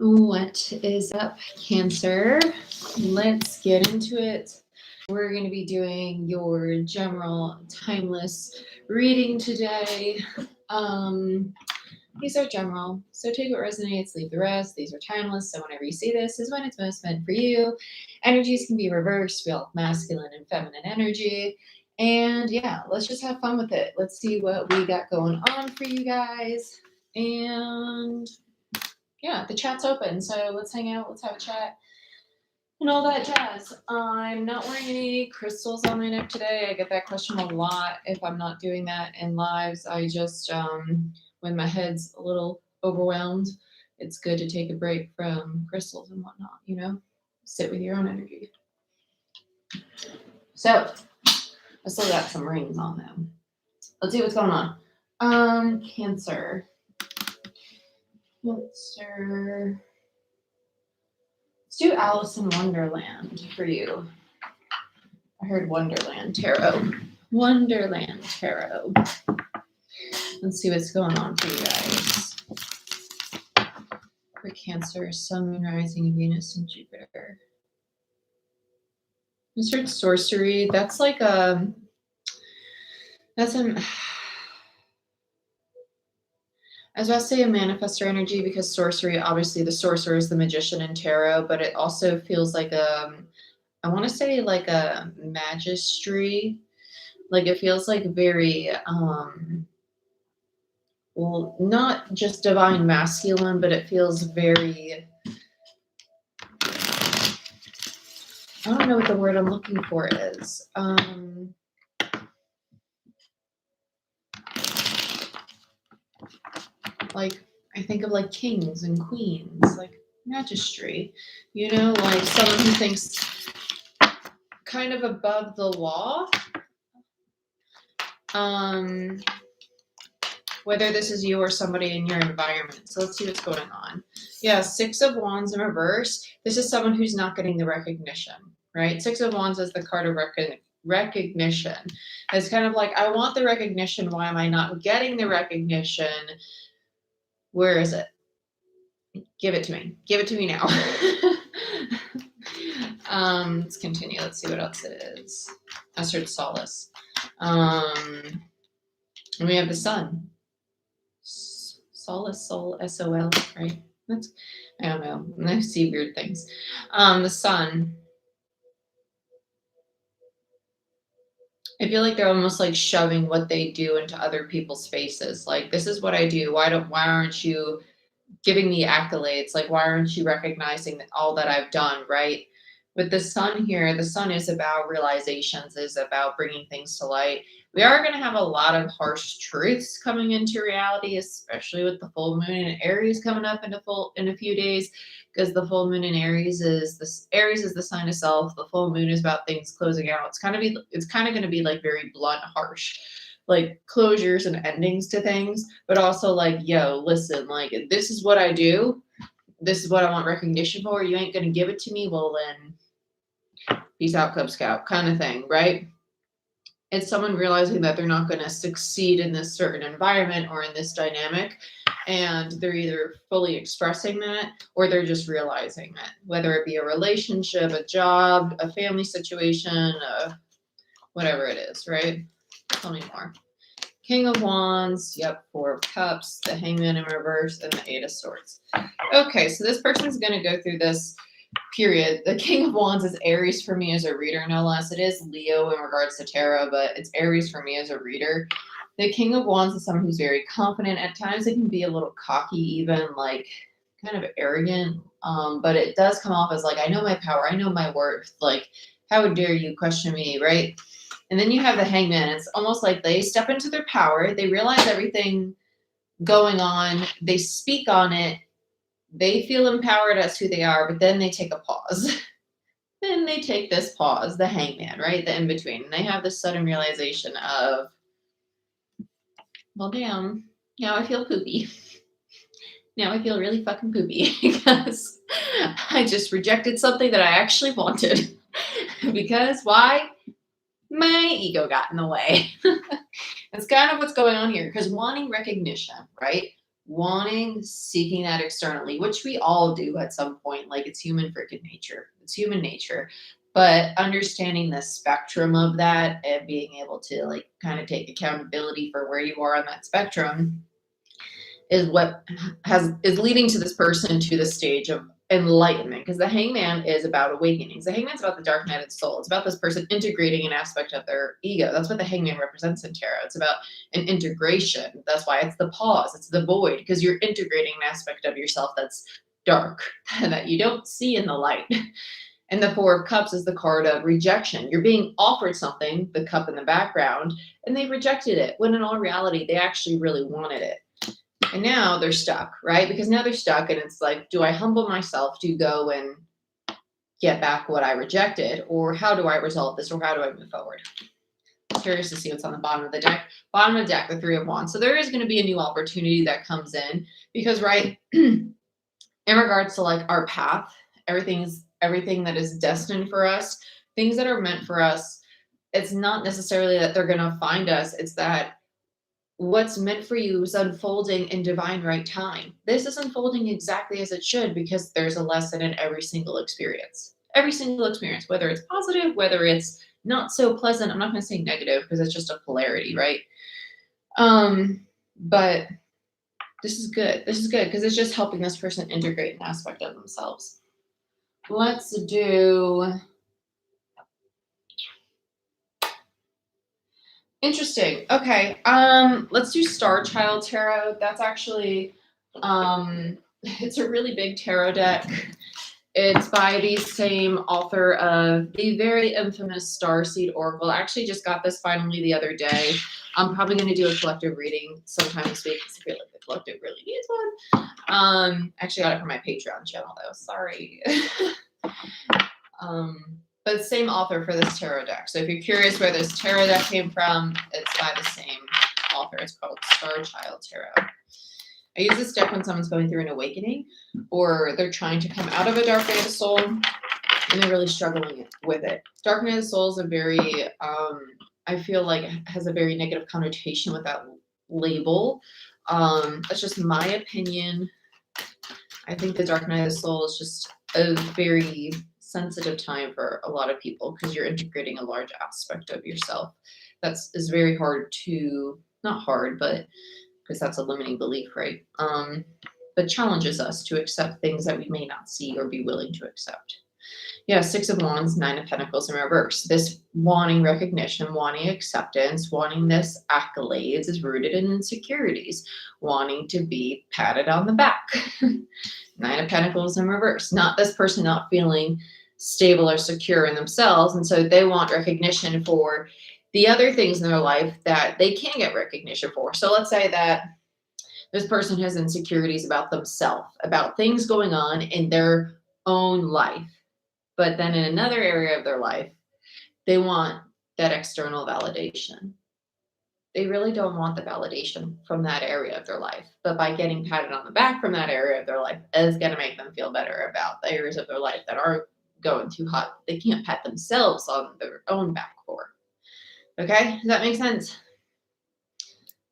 What is up, Cancer? Let's get into it. We're going to be doing your general timeless reading today. These are general, so take what resonates, leave the rest. These are timeless, so whenever you see this is when it's most meant for you. Energies can be reversed. We all have masculine and feminine energy. And yeah, let's just have fun with it. Let's see what we got going on for you guys. And yeah, the chat's open, so let's hang out, let's have a chat, and all that jazz. I'm not wearing any crystals on my neck today. I get that question a lot if I'm not doing that in lives. I just, when my head's a little overwhelmed, it's good to take a break from crystals and whatnot, you know? Sit with your own energy. So, I still got some rings on them. Let's see what's going on. Cancer. Let's do Alice in Wonderland for you. I heard Wonderland Tarot. Wonderland Tarot. Let's see what's going on for you guys. For Cancer, Sun, Moon, Rising, Venus, and Jupiter. I heard Sorcery. That's like I was about to say a manifestor energy because sorcery, obviously the sorcerer is the magician in tarot, but it also feels like I want to say like a magistry. Like it feels like very, well, not just divine masculine, but it feels very, I don't know what the word I'm looking for is. Like I think of like kings and queens, like magistry, you know, like someone who thinks kind of above the law. Whether this is you or somebody in your environment. So let's see what's going on. Yeah, Six of Wands in reverse. This is someone who's not getting the recognition, right? Six of Wands is the card of recognition. It's kind of like, I want the recognition. Why am I not getting the recognition? Where is it? Give it to me. Give it to me now. Let's continue. Let's see what else it is. I heard Solace. And we have the Sun. Solace, soul, S-O-L, right? That's, I don't know. I see weird things. The Sun. I feel like they're almost like shoving what they do into other people's faces. Like, this is what I do. Why aren't you giving me accolades? Like, why aren't you recognizing all that I've done, right? With the Sun here, the Sun is about realizations, is about bringing things to light. We are going to have a lot of harsh truths coming into reality, especially with the full moon in Aries coming up in a few days, because the full moon in Aries is the sign of self. The full moon is about things closing out. It's kind of going to be like very blunt, harsh, like closures and endings to things, but also like, yo, listen, like this is what I do. This is what I want recognition for. You ain't going to give it to me. Well, then peace out, Cub Scout kind of thing, right? It's someone realizing that they're not going to succeed in this certain environment or in this dynamic. And they're either fully expressing that or they're just realizing it, whether it be a relationship, a job, a family situation, whatever it is, right? Tell me more. King of Wands, yep, Four of Cups, the Hangman in reverse, and the Eight of Swords. Okay, so this person's going to go through this period. The King of Wands is Aries for me as a reader, no less. It is Leo in regards to tarot, but it's Aries for me as a reader. The King of Wands is someone who's very confident. At times it can be a little cocky, even like kind of arrogant, but it does come off as like, I know my power, I know my worth. Like, how dare you question me, right? And then you have the Hangman. It's almost like they step into their power. They realize everything going on. They speak on it. They feel empowered as who they are, but then they take a pause. Then they take this pause, the Hangman, right? The in-between. And they have this sudden realization of, well, damn, now I feel poopy. Now I feel really fucking poopy because I just rejected something that I actually wanted. Because why? My ego got in the way. That's kind of what's going on here, because wanting recognition, right? wanting, seeking that externally, which we all do at some point. Like, it's human freaking nature. It's human nature. But understanding the spectrum of that and being able to like kind of take accountability for where you are on that spectrum is what is leading to this person to the stage of enlightenment, because the hangman is about awakenings. The hangman's about the dark night of the soul. It's about this person integrating an aspect of their ego. That's what the hangman represents in tarot. It's about an integration. That's why it's the pause, it's the void, because you're integrating an aspect of yourself that's dark that you don't see in the light. And the Four of Cups is the card of rejection. You're being offered something, the cup in the background, and they rejected it, when in all reality they actually really wanted it. And now they're stuck, right? Because now they're stuck, and it's like, do I humble myself to go and get back what I rejected? Or how do I resolve this? Or how do I move forward? I'm curious to see what's on the bottom of the deck. Bottom of the deck, the Three of Wands. So there is going to be a new opportunity that comes in because, right, in regards to like our path, everything that is destined for us, things that are meant for us, it's not necessarily that they're going to find us. It's that what's meant for you is unfolding in divine right time. This is unfolding exactly as it should, because there's a lesson in every single experience. Every single experience, whether it's positive, whether it's not so pleasant. I'm not going to say negative because it's just a polarity, right? But this is good. This is good because it's just helping this person integrate an aspect of themselves. Let's do... Interesting. Okay. Let's do Star Child Tarot. That's actually it's a really big tarot deck. It's by the same author of the very infamous Starseed Oracle. I actually just got this finally the other day. I'm probably going to do a collective reading sometime this week because I feel like the collective really needs one. Actually got it from my Patreon channel though. Sorry. But same author for this tarot deck. So if you're curious where this tarot deck came from, it's by the same author. It's called Star Child Tarot. I use this deck when someone's going through an awakening or they're trying to come out of a dark night of the soul and they're really struggling with it. Dark night of the soul is a very, I feel like has a very negative connotation with that label. That's just my opinion. I think the dark night of the soul is just a very sensitive time for a lot of people because you're integrating a large aspect of yourself. Is very hard to, not hard, but because that's a limiting belief, right? But challenges us to accept things that we may not see or be willing to accept. Yeah, Six of Wands, Nine of Pentacles in reverse. This wanting recognition, wanting acceptance, wanting this accolades is rooted in insecurities, wanting to be patted on the back. Nine of Pentacles in reverse. Not this person not feeling stable or secure in themselves. And so they want recognition for the other things in their life that they can't get recognition for. So let's say that this person has insecurities about themselves, about things going on in their own life. But then in another area of their life, they want that external validation. They really don't want the validation from that area of their life. But by getting patted on the back from that area of their life is going to make them feel better about the areas of their life that aren't going too hot. They can't pat themselves on their own back for. Okay? Does that make sense?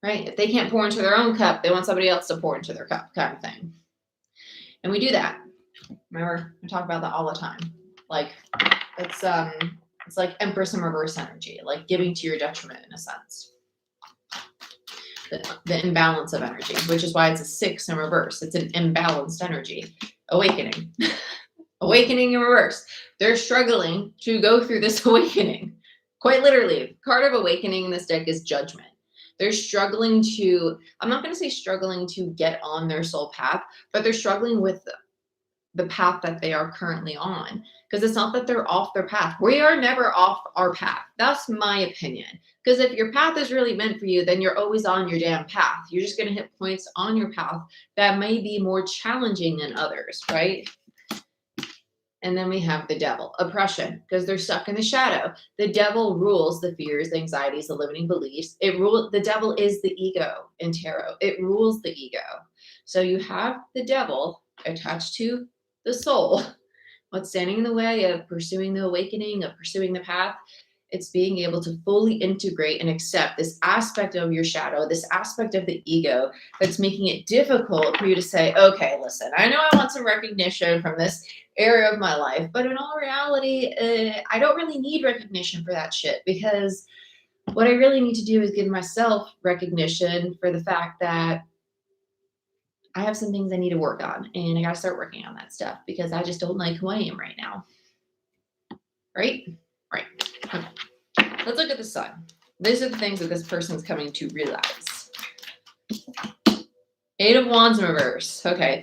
Right? If they can't pour into their own cup, they want somebody else to pour into their cup, kind of thing. And we do that. Remember, we talk about that all the time. Like, it's like Empress in reverse energy, like giving to your detriment in a sense. The imbalance of energy, which is why it's a 6 in reverse. It's an imbalanced energy. Awakening. Awakening in reverse. They're struggling to go through this awakening. Quite literally. Card of awakening in this deck is judgment. They're struggling to, I'm not going to say struggling to get on their soul path, but they're struggling with the path that they are currently on. Because it's not that they're off their path. We are never off our path. That's my opinion. Because if your path is really meant for you, then you're always on your damn path. You're just going to hit points on your path that may be more challenging than others, right? And then we have the devil, oppression, because they're stuck in the shadow. The devil rules the fears, the anxieties, the limiting beliefs. The devil is the ego in tarot. It rules the ego. So you have the devil attached to the soul. What's standing in the way of pursuing the awakening, of pursuing the path, It's being able to fully integrate and accept this aspect of your shadow, this aspect of the ego that's making it difficult for you to say, okay, listen, I know I want some recognition from this area of my life, but in all reality, I don't really need recognition for that shit, because what I really need to do is give myself recognition for the fact that I have some things I need to work on, and I got to start working on that stuff because I just don't like who I am right now. Right? Right. Okay. Let's look at the sun. These are the things that this person's coming to realize. Eight of Wands in reverse. Okay.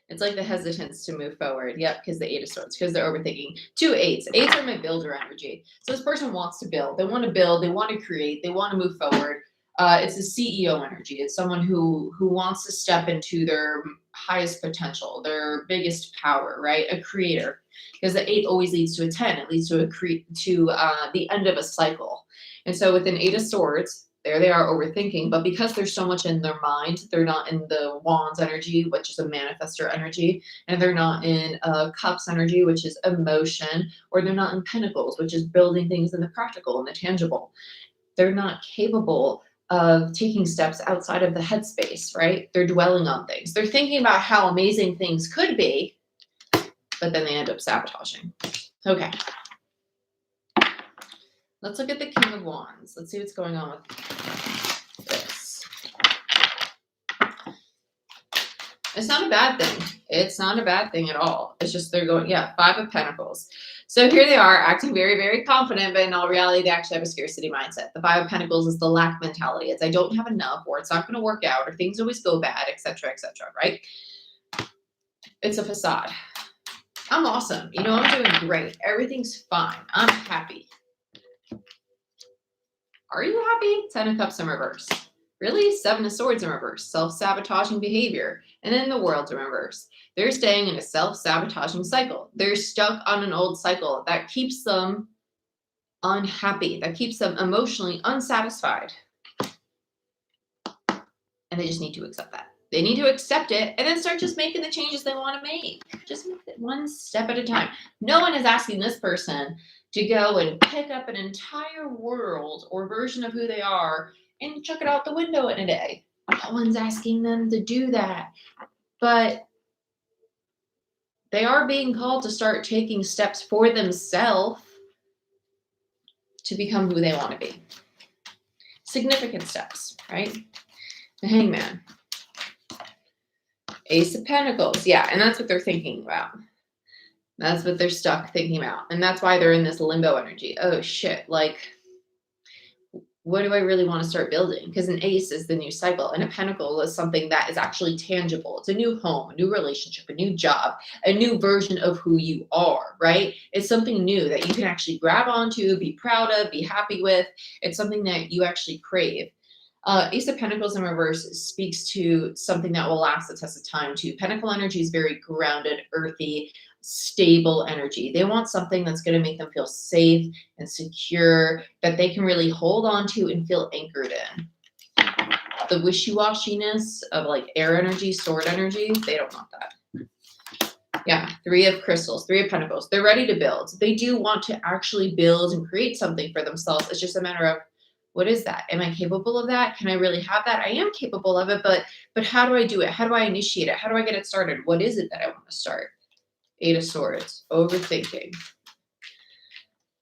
It's like the hesitance to move forward. Yep, because the Eight of Swords, because they're overthinking. Two eights. Eights are my builder energy. So this person wants to build. They want to build. They want to create. They want to move forward. It's a CEO energy. It's someone who wants to step into their highest potential, their biggest power, right? A creator. Because the 8 always leads to a 10. It leads to the end of a cycle. And so with an 8 of Swords, there they are overthinking, but because there's so much in their mind, they're not in the Wands energy, which is a manifestor energy, and they're not in Cups energy, which is emotion, or they're not in Pentacles, which is building things in the practical and the tangible. They're not capable of taking steps outside of the headspace, right? They're dwelling on things. They're thinking about how amazing things could be, but then they end up sabotaging. Okay. Let's look at the King of Wands. Let's see what's going on with this. It's not a bad thing. It's not a bad thing at all. It's just they're going, yeah, 5 of Pentacles. So here they are acting very, very confident, but in all reality, they actually have a scarcity mindset. The 5 of Pentacles is the lack mentality. It's I don't have enough, or it's not going to work out, or things always go bad, etc., right? It's a facade. I'm awesome. You know, I'm doing great. Everything's fine. I'm happy. Are you happy? 10 of Cups in reverse. Really? 7 of Swords in reverse. Self-sabotaging behavior. And then the World's in reverse. They're staying in a self-sabotaging cycle. They're stuck on an old cycle that keeps them unhappy, that keeps them emotionally unsatisfied. And they just need to accept that. They need to accept it and then start just making the changes they want to make. Just make it one step at a time. No one is asking this person to go and pick up an entire world or version of who they are and chuck it out the window in a day. No one's asking them to do that. But they are being called to start taking steps for themselves to become who they want to be. Significant steps, right? The Hangman. Ace of Pentacles. Yeah, and that's what they're thinking about. That's what they're stuck thinking about. And that's why they're in this limbo energy. Oh, shit. Like, what do I really want to start building? Because an ace is the new cycle, and a pentacle is something that is actually tangible. It's a new home, a new relationship, a new job, a new version of who you are, right? It's something new that you can actually grab onto, be proud of, be happy with. It's something that you actually crave. Ace of Pentacles in reverse speaks to something that will last the test of time too. Pentacle energy is very grounded, earthy, stable energy. They want something that's going to make them feel safe and secure, that they can really hold on to and feel anchored in. The wishy-washiness of like air energy, sword energy, they don't want that. Yeah, 3 of Crystals, 3 of Pentacles. They're ready to build. They do want to actually build and create something for themselves. It's just a matter of, what is that? Am I capable of that? Can I really have that? I am capable of it, but how do I do it? How do I initiate it? How do I get it started? What is it that I want to start? 8 of Swords, overthinking.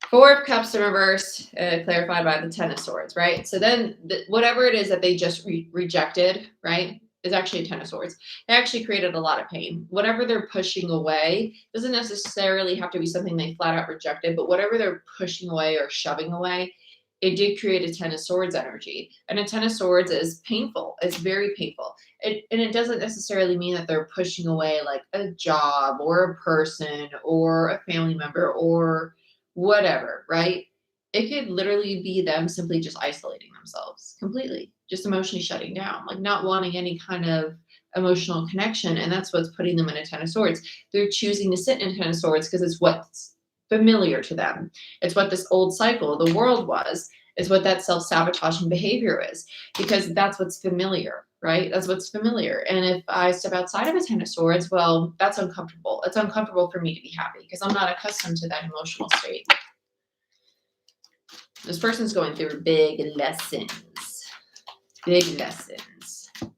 4 of Cups in reverse, clarified by the 10 of Swords, right? So then whatever it is that they just rejected, right, is actually a 10 of Swords. They actually created a lot of pain. Whatever they're pushing away doesn't necessarily have to be something they flat out rejected, but whatever they're pushing away or shoving away, it did create a 10 of Swords energy. And a 10 of Swords is painful. It's very painful. And it doesn't necessarily mean that they're pushing away like a job or a person or a family member or whatever, right? It could literally be them simply just isolating themselves completely, just emotionally shutting down, like not wanting any kind of emotional connection. And that's what's putting them in a 10 of Swords. They're choosing to sit in 10 of Swords because it's what's familiar to them. It's what this old cycle, the world was. It's what that self-sabotaging behavior is, because that's what's familiar, right? That's what's familiar. And if I step outside of a 10 of Swords, well, that's uncomfortable. It's uncomfortable for me to be happy because I'm not accustomed to that emotional state. This person's going through big lessons. Big lessons. And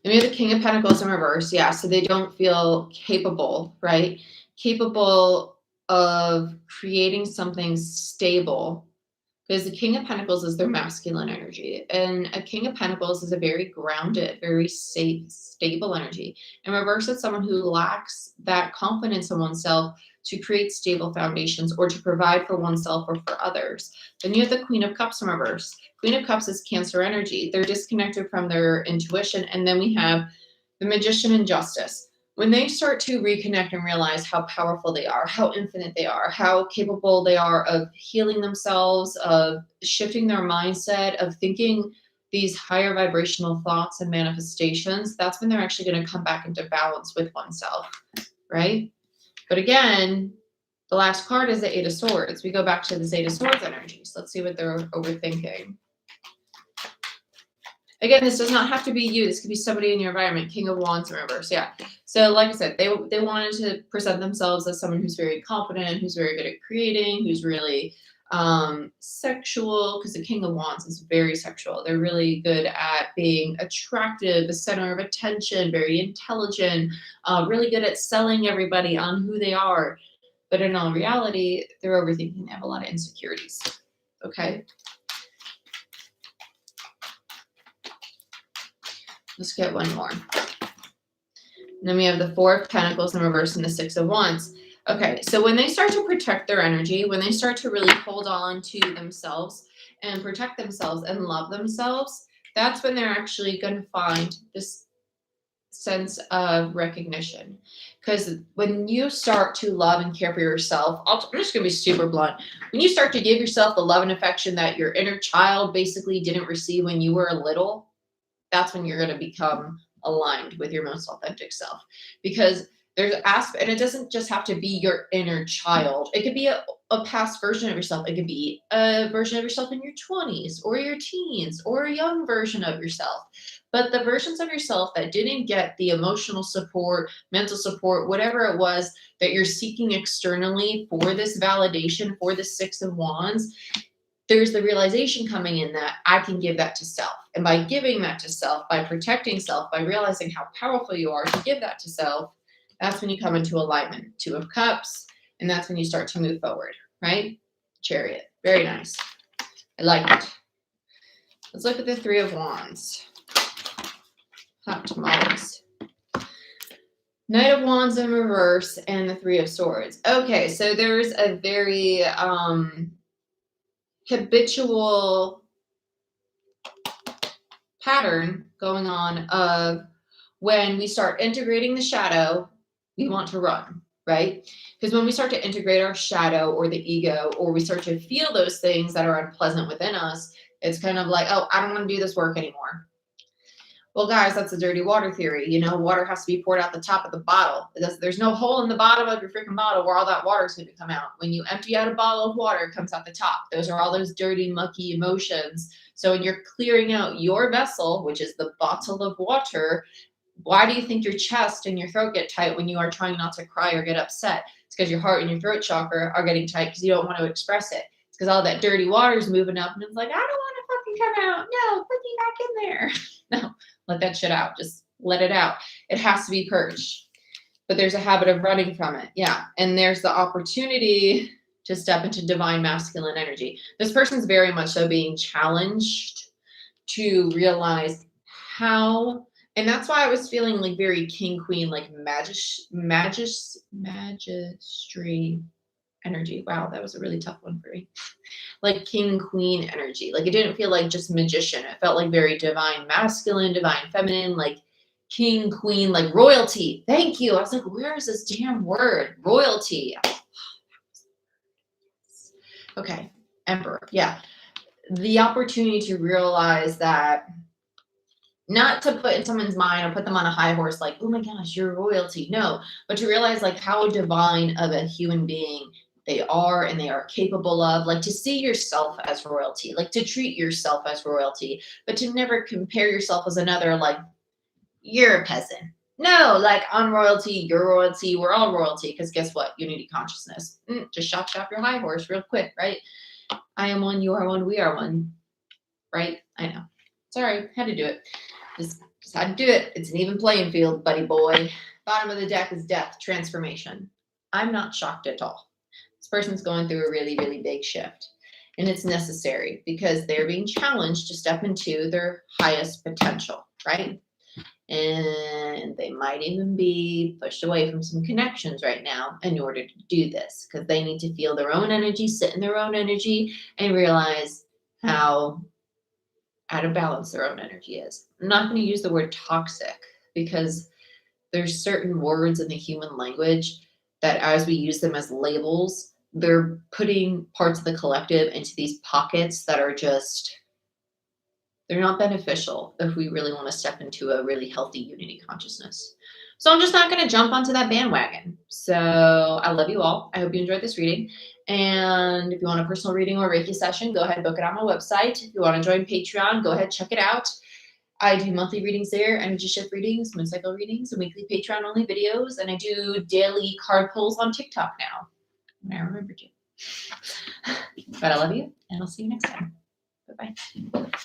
we have the King of Pentacles in reverse. Yeah, so they don't feel capable, right? Capable of creating something stable. Because the King of Pentacles is their masculine energy. And a King of Pentacles is a very grounded, very safe, stable energy. In reverse, it's someone who lacks that confidence in oneself to create stable foundations or to provide for oneself or for others. Then you have the Queen of Cups in reverse. Queen of Cups is Cancer energy. They're disconnected from their intuition. And then we have the Magician and Justice. When they start to reconnect and realize how powerful they are, how infinite they are, how capable they are of healing themselves, of shifting their mindset, of thinking these higher vibrational thoughts and manifestations, that's when they're actually going to come back into balance with oneself, right? But again, the last card is the Eight of Swords. We go back to the Eight of Swords energies. Let's see what they're overthinking. Again, this does not have to be you. This could be somebody in your environment. King of Wands in reverse. Yeah. So like I said, they wanted to present themselves as someone who's very confident, who's very good at creating, who's really sexual, because the King of Wands is very sexual. They're really good at being attractive, the center of attention, very intelligent, really good at selling everybody on who they are. But in all reality, they're overthinking. They have a lot of insecurities. Okay. Let's get one more. And then we have the Four of Pentacles in reverse and the Six of Wands. Okay, so when they start to protect their energy, when they start to really hold on to themselves and protect themselves and love themselves, that's when they're actually going to find this sense of recognition. Because when you start to love and care for yourself, I'm just going to be super blunt. When you start to give yourself the love and affection that your inner child basically didn't receive when you were little, that's when you're going to become aligned with your most authentic self. Because there's aspect, and it doesn't just have to be your inner child. It could be a past version of yourself. It could be a version of yourself in your 20s or your teens or a young version of yourself. But the versions of yourself that didn't get the emotional support, mental support, whatever it was that you're seeking externally for this validation, for the Six of Wands, there's the realization coming in that I can give that to self. And by giving that to self, by protecting self, by realizing how powerful you are to give that to self, that's when you come into alignment. Two of Cups, and that's when you start to move forward, right? Chariot. Very nice. I like it. Let's look at the Three of Wands. Hot tamales. Knight of Wands in reverse and the Three of Swords. Okay, so there's a very habitual pattern going on of when we start integrating the shadow, we want to run, right? Because when we start to integrate our shadow or the ego, or we start to feel those things that are unpleasant within us, it's kind of like, oh, I don't want to do this work anymore. Well, guys, that's a dirty water theory. You know, water has to be poured out the top of the bottle. There's no hole in the bottom of your freaking bottle where all that water is going to come out. When you empty out a bottle of water, it comes out the top. Those are all those dirty, mucky emotions. So when you're clearing out your vessel, which is the bottle of water, why do you think your chest and your throat get tight when you are trying not to cry or get upset? It's because your heart and your throat chakra are getting tight because you don't want to express it. It's because all that dirty water is moving up and it's like, I don't want to fucking come out. No, put me back in there. No, let that shit out. Just let it out. It has to be purged. But there's a habit of running from it. Yeah. And there's the opportunity to step into divine masculine energy. This person's very much so being challenged to realize how, and that's why I was feeling like very king, queen, like magistry energy. Wow, that was a really tough one for me. Like king, queen energy. Like it didn't feel like just magician. It felt like very divine masculine, divine feminine, like king, queen, like royalty. Thank you. I was like, where is this damn word? Royalty. Okay. Emperor. Yeah. The opportunity to realize that, not to put in someone's mind or put them on a high horse like, oh my gosh, you're royalty. No, but to realize like how divine of a human being they are and they are capable of, like to see yourself as royalty, like to treat yourself as royalty, but to never compare yourself as another, like you're a peasant. No, like I'm royalty, you're royalty, we're all royalty. Because guess what? Unity consciousness. Just shop your high horse real quick, right? I am one, you are one, we are one, right? I know. Sorry, had to do it. Just had to do it. It's an even playing field, buddy boy. Bottom of the deck is death, transformation. I'm not shocked at all. This person's going through a really, really big shift. And it's necessary because they're being challenged to step into their highest potential, right? And they might even be pushed away from some connections right now in order to do this because they need to feel their own energy, sit in their own energy, and realize how out of balance their own energy is. I'm not going to use the word toxic because there's certain words in the human language that as we use them as labels, they're putting parts of the collective into these pockets that are just, they're not beneficial if we really want to step into a really healthy unity consciousness. So I'm just not going to jump onto that bandwagon. So I love you all. I hope you enjoyed this reading. And if you want a personal reading or Reiki session, go ahead and book it on my website. If you want to join Patreon, go ahead, check it out. I do monthly readings there, energy shift readings, moon cycle readings, and weekly Patreon only videos. And I do daily card pulls on TikTok now. And I remembered you. But I love you, and I'll see you next time. Bye-bye.